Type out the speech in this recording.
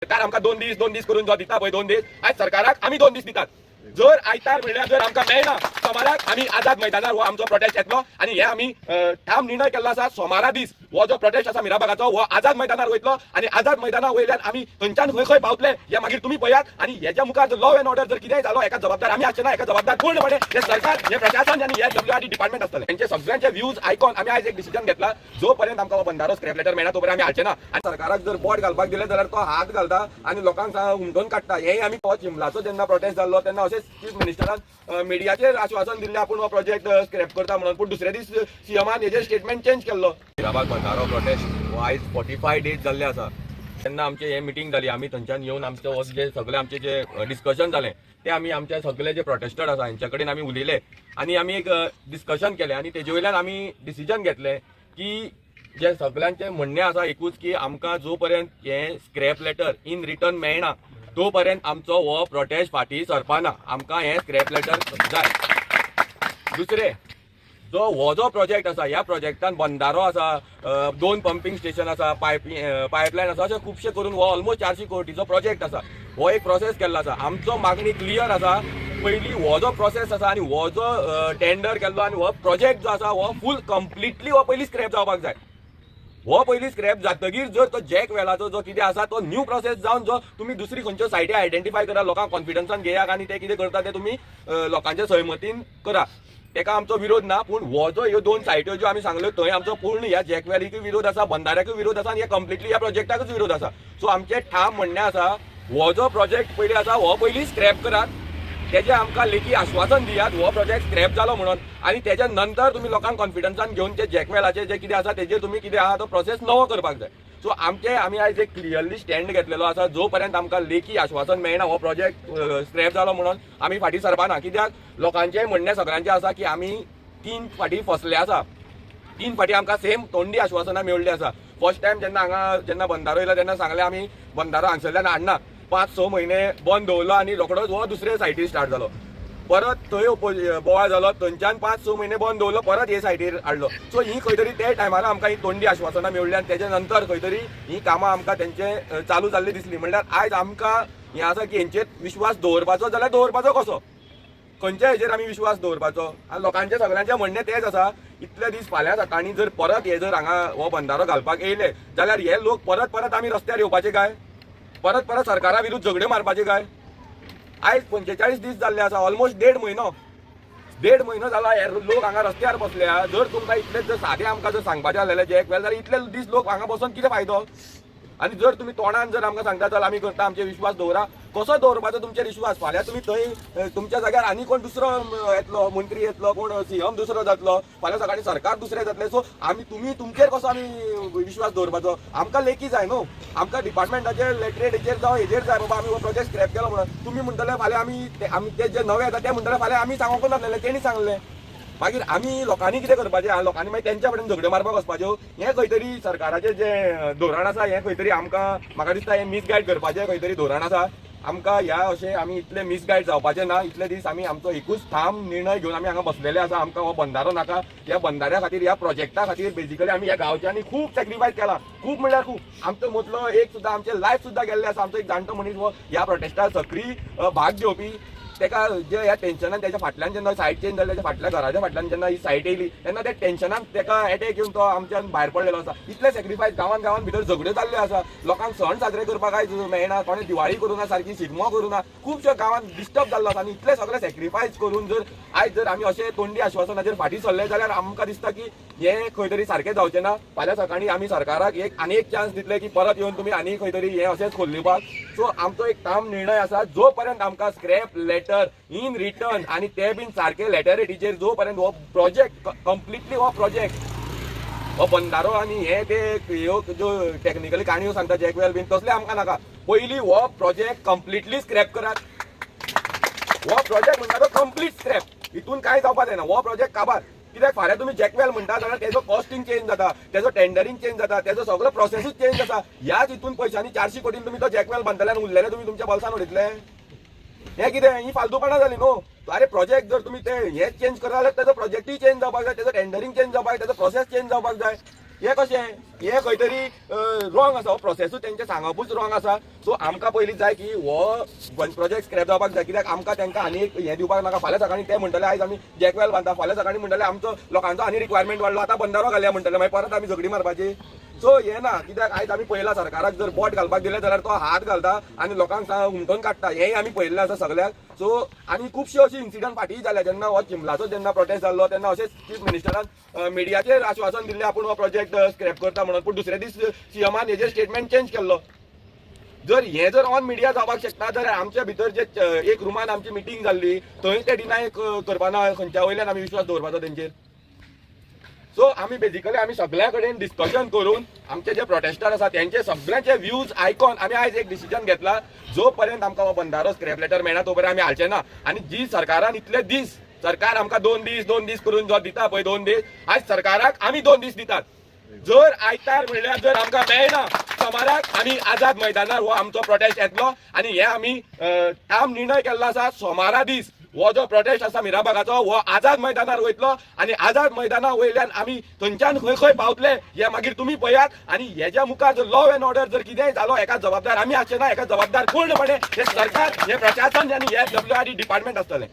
सरकार आमकां 2 दीस करून जो दिता पळय 2 दीस आज सरकाराक आमी 2 दीस दितात। जर आयतार म्हणल्यार जर आमकां मेळना सोमाराक आमी आझाद मैदानार हो आमचो प्रोटेस्ट येतलो आणि हे आमी ठाम निर्णय केल्लो आसा। सोमारा दीस हो जो प्रोटेस्ट आसा मिराबागाचो हो आझाद मैदानार वयतलो आणि आझाद मैदानार वयल्यान आमी थंयच्यान खंय खंय पावतले हे मागीर तुमी पळयात। आणि हेच्या मुखार जर लॉ एंड ऑर्डर जर कितेंय जालो एका जबाबदार आमी आसचे ना, एका जबाबदार पूर्णपणे हे सरकार हे प्रशासन आणि हे डब्ल्यूआरडी डिपार्टमेंट आसतले। त्यांचे सगळ्यांचे व्ह्यूज आयकून आमी आज एक डिसिजन घेतला, जो पर्यंत आमकां बंदारो स्क्रॅप लेटर मेळना तो पर्यंत आमी हाडचे ना। आणि सरकाराक जर बोट घालपाक दिले जाल्यार तो हात घालता आणि लोकांक हुमटोन काडटा। हे आमी चिंबलाचो जेन्ना प्रोटेस्ट जाल्लो तेन्ना अशेंच चीफ मिनिस्टरान मीडियाचेर आश्वासन दिल्लें आपूण हो प्रोजेक्ट स्क्रॅप करता म्हणून, पूण दुसरे दीस सीएमान हेजेर स्टेटमेंट चेंज केल्लो। मिराबाग बंदारो प्रोटेस्ट हो आयज 45 डेज जाल्ले आसा। तेन्ना आमचे हे मिटींग जाली, आमी थंयच्यान येवन आमचे जे सगळे आमचे जे डिस्कशन जालें ते आमी आमचे सगळे जे प्रोटेस्टर आसा हांचे कडेन आमी उलयले आनी आमी एक डिस्कशन केलें आणि तेजे वयल्यान आमी डिसिजन घेतलें की जे सगळ्यांचे म्हणणें आसा एकूच की आमकां जो पर्यंत हे स्क्रॅप लेटर इन रिटर्न मेळना तो पर्यंत आमचो हो प्रोटेस्ट फाटीं सरपाना। आमकां हे स्क्रॅप लेटर जाय। दुसरे हो जो प्रोजेक्ट आसा ह्या प्रोजेक्टान बंदारो आसा, 2 पंपिंग स्टेशन आसा, पायपलायन आसा, अशें खुबशे करून हो ऑलमोस्ट 400 कोटीचो प्रोजेक्ट आसा। हो एक प्रोसेस केल्लो आसा। आमचो मागणी क्लियर आसा। पयली हो जो प्रोसेस आसा आनी हो जो टेंडर केल्लो आनी हो प्रोजेक्ट जो आसा हो फूल कंप्लिटली हो पयली स्क्रॅप जावपाक जाय। हो पयली स्क्रॅप जातकीर जर तो जॅक वेलाचो जो कितें आसा तो न्यू प्रोसेस जावन जो तुमी दुसरी खंयच्यो सायटी आयडेंटिफाय करा, लोकांक कॉन्फिडन्सान घेयात आनी ते कितें करता ते तुमी लोकांच्या सहमतीन करा, तेका आमचो विरोध ना। पूण हो जो ह्यो 2 सायट्यो ज्यो आमी सांगल्यो थंय आमचो पूर्ण ह्या जॅक व्हॅलीकूय विरोध आसा, बंदाऱ्याकूय विरोध आसा आनी ह्या कंप्लिटली ह्या प्रोजेक्टाकूच विरोध आसा। सो आमचें ठाम म्हणणें आसा हो जो प्रोजेक्ट पयली आसा हो पयली स्क्रॅप करात, तेजें आमकां लेखी आश्वासन दियात हो प्रोजेक्ट स्क्रॅप जालो म्हणून, आनी तेच्या नंतर तुमी लोकांक कॉन्फिडन्सान घेवन ते जॅकवेलाचे जे कितें आसा तेजेर तुमी कितें आहा तो प्रोसेस नवो करपाक जाय। सो आमी आयज एक क्लियरली स्टँड घेतलेलो आसा। जो पर्यंत आमकां लेखी आश्वासन मेळना हो प्रोजेक्ट स्क्रॅप जालो म्हणून आमी फाटीं सरपाना। कित्याक लोकांचें म्हणणें सगळ्यांचें आसा की आमी 3 फाटीं फसले आसा। 3 फाटीं आमकां सेम तोंडी आश्वासनां मेळ्ळीं आसा। फर्स्ट टायम जेन्ना बंदारो येयलो तेन्ना सांगलें आमी बंदारो हांगसरल्यान हाडना, 5-6 म्हयने बंद दवरलो आनी रोखडोच हो दुसरे सायटीर स्टार्ट जालो। परत थंय बोवाळ जालो, थंयच्यान 5-6 म्हयने बंद दवरलो, परत हे सायटीर हाडलो। सो ही खंय तरी ते टायमार आमकां ही तोंडी आश्वासनां मेळ्ळीं आनी तेच्या नंतर खंय तरी ही कामां आमकां तेंचे चालू जाल्ली दिसली। म्हणल्यार आयज आमकां हें आसा की हेंचेर विश्वास दवरपाचो जाल्यार दवरपाचो कसो, खंयच्या हेजेर आमी विश्वास दवरपाचो। आनी लोकांचें सगळ्यांचें म्हणणें तेंच आसा इतले दीस फाल्यां सकाळीं जर परत हे जर हांगा हो बंदारो घालपाक येयले जाल्यार हे लोक परत आमी रस्त्यार येवपाचे काय, परत सरकारा विरुद्ध झगड्यो मारपाचे काय। आयज 45 दीस जाल्ले आसा, ऑलमोस्ट 1.5 म्हयनो जाला हे लोक हांगा रस्त्यार बसल्या। जर तुमकां इतलेच जर सादें आमकां जर सांगपाचें आसलेलें जॅक वेल जाल्यार इतले दीस लोक हांगा बसून कितें फायदो। आनी जर तुमी तोंडान जर आमकां सांगता जाल्यार आमी करता, आमचेर विश्वास दवरा। कसो दवरपाचो तुमचेर विश्वास? फाल्यां तुमी थंय तुमच्या जाग्यार आनी कोण दुसरो येतलो, मंत्री येतलो, कोण सीएम दुसरो जातलो, फाल्यां सकाळीं सरकार दुसरें जातलें। सो तुमी तुमचेर कसो आमी विश्वास दवरपाचो? आमकां लेखी जाय न्हू, आमकां डिपार्टमेंटाचेर लेटरेट जावं हेजेर जाय बाबा आमी हो प्रोजेक्ट स्क्रॅप केलो म्हणून। तुमी म्हणटले फाल्यां आमी ते जे नवे येता ते म्हणटले फाल्यां आमी सांगोंकूच नासलेलें, तेणी सांगलें। मागीर आमी लोकांनी कितें करपाचें? लोकांनी मागीर तेंच्या कडेन झगड्यो मारपाक वचपाच्यो। हें खंय तरी सरकाराचें जें धोरण आसा हें खंय तरी आमकां म्हाका दिसता हें मिसगायड करपाचें खंय तरी धोरण आसा। आमकां ह्या अशें आमी इतले मिसगायड जावपाचें ना। इतले दीस आमी आमचो एकूच ठाम निर्णय घेवन आमी हांगा बसलेले आसा। आमकां हो बंदारो नाका। ह्या बंदाऱ्या खातीर ह्या प्रोजेक्टा खातीर बेजिकली आमी ह्या गांवच्यांनी खूब सॅक्रिफायस केला, खूब म्हणल्यार खूब। आमचो मदलो एक सुद्दां आमचें लायफ सुद्दां गेल्लें आसा। आमचो एक जाणटो मनीस हो ह्या प्रोटेस्टार सक्रीय भाग घेवपी, तेका जे ह्या टेन्शनान तेच्या फाटल्यान जेन्ना सायट चेंज जाली, तेच्या फाटल्या घराच्या फाटल्यान जेन्ना ही सायट येयली तेन्ना त्या टेन्शनान तेका एटॅक येवन तो आमच्यान भायर पडलेलो आसा। इतले सॅक्रिफायस गांवान भितर झगड्यो जाल्ले आसा। लोकांक सण साजरे करपाक आयज मेळना, कोणें दिवाळी करूना, सारकी शिगमो करूना, खुबश्या गांवांत डिस्टर्ब जाल्लो आसा। आनी इतले सगळे सॅक्रिफायस करून जर आयज आमी अशें तोंडी आश्वासनाचेर फाटीं सरले जाल्यार आमकां दिसता की हें खंय तरी सारकें जावचें ना। फाल्यां सकाळीं आमी सरकाराक आनी एक चान्स दितले की परत येवन तुमी आनी खंय तरी हें अशेंच खोल्लिवपाक। सो आमचो एक ठाम निर्णय आसा, जो पर्यंत आमकां स्क्रॅप लेटर इन रिटर्न आणि ते बीन सारखे लेटरेटीचेर जो पर्यंत हो प्रोजेक्ट कंप्लिटली हो प्रोजेक्ट हो बंदारो आणि हे ते ह्यो ज्यो टेक्निकली काणयो सांगता जॅक वेल बीन तसले आमकां नाका। पयली हो प्रोजेक्ट कंप्लिटली स्क्रॅप करात। हो प्रोजेक्ट म्हणटा तो कंप्लीट स्क्रॅप, हितून कांय जावपाक जायना। हो प्रोजेक्ट काबार। कित्याक फाल्यां तुमी जॅकवेल म्हणटा जाल्यार तेजो कॉस्टिंग चेंज जाता, तेजो टेंडरिंग चेंज जाता, तेजो सगळो प्रोसेसूच चेंज आसा। ह्याच हितून पयशांनी 400 कोटीन तुमी तो जॅकवेल बांदतले आनी उरलेले तुमी तुमच्या बॉल्सान उडयतले। हे कितें ही फालतूपणां जाली न्हू। अरे प्रोजेक्ट जर तुमी ते हेच चेंज करा जाल्यार तेजो प्रोजेक्टूय चेंज जावपाक जाय, तेजो टेंडरिंग चेंज जावपाक जाय, तेजो प्रोसेस चेंज जावपाक जाय। हे कशें हे खंय तरी रॉंग आसा, हो प्रोसेसूच तेंचे सांगपूच रॉंग आसा. सो आमकां पयलीं जाय की हो प्रोजेक्ट स्क्रॅप जावपाक जाय, कित्याक आमकां तांकां आनी एक हें दिवपाक नाका. फाल्यां सकाळीं ते म्हणटले आयज आमी जॅकवेल बांदता, फाल्यां सकाळीं म्हणटले आमचो लोकांचो आनी रिक्वायरमेंट वाडलो, आतां बंदारो घालया म्हणटले, मागीर परत आमी झगडी मारपाची. सो हें ना, कित्याक आयज आमी पळयला सरकाराक जर बोट घालपाक दिलें जाल्यार तो हात घालता आनी लोकांक हुमटोवन काडटा, हेंय आमी पळयल्लें आसा सगळ्याक. सो आनी खुबश्यो अशी इन्सिडंट फाटीं जाल्या. जेन्ना हो चिंबलाचो जेन्ना प्रोटेस्ट जाल्लो तेन्ना अशेंच चीफ मिनिस्टरान मिडियाचेर आश्वासन दिल्लें आपूण हो प्रोजेक्ट स्क्रॅप करता म्हणून, पूण दुसरे दीस सीएमान हेजेर स्टेटमेंट चेंज केल्लो. जर हे जर ऑन मिडिया जावपाक शकता जाल्यार आमच्या भितर जे एक रुमान आमची मिटींग जाल्ली थंय ते डिनाय करपाना, खंयच्या वयल्यान आमी विश्वास दवरपाचो तेंचेर. सो आमी बेजिकली आमी सगळ्या कडेन डिस्कशन करून आमचे जे प्रोटेस्टर आसा त्यांचे सगळ्यांचे व्ह्यूज आयकून आमी आयज एक डिसिजन घेतला, जो पर्यंत आमकां हो बंदारो स्क्रॅप लेटर मेळना तो पर्यंत आमी हाडचे ना. आनी जी सरकारान इतले दीस, सरकार आमकां 2 दीस करून जो दिता पळय 2 दीस, आयज सरकाराक आमी 2 दीस दितात. जर आयतार म्हणल्यार जर आमकां मेळना सोमाराक आमी आझाद मैदानार हो आमचो प्रोटेस्ट येतलो. आनी हे आमी ठाम निर्णय केल्लो आसा, सोमारा दीस हो जो प्रोटेस्ट आसा मिराबागाचो हो आझाद मैदानार वयतलो. आनी आझाद मैदाना वयल्यान आमी थंयच्यान खंय खंय पावतले हे मागीर तुमी पळयात. आनी हेच्या मुखार जर लॉ एंड ऑर्डर जर कितेंय जालो हेका जबाबदार आमी आसचे ना, हेका जबाबदार पूर्णपणे हे सरकार, हे प्रशासन आनी हे WRD डिपार्टमेंट आसतलें.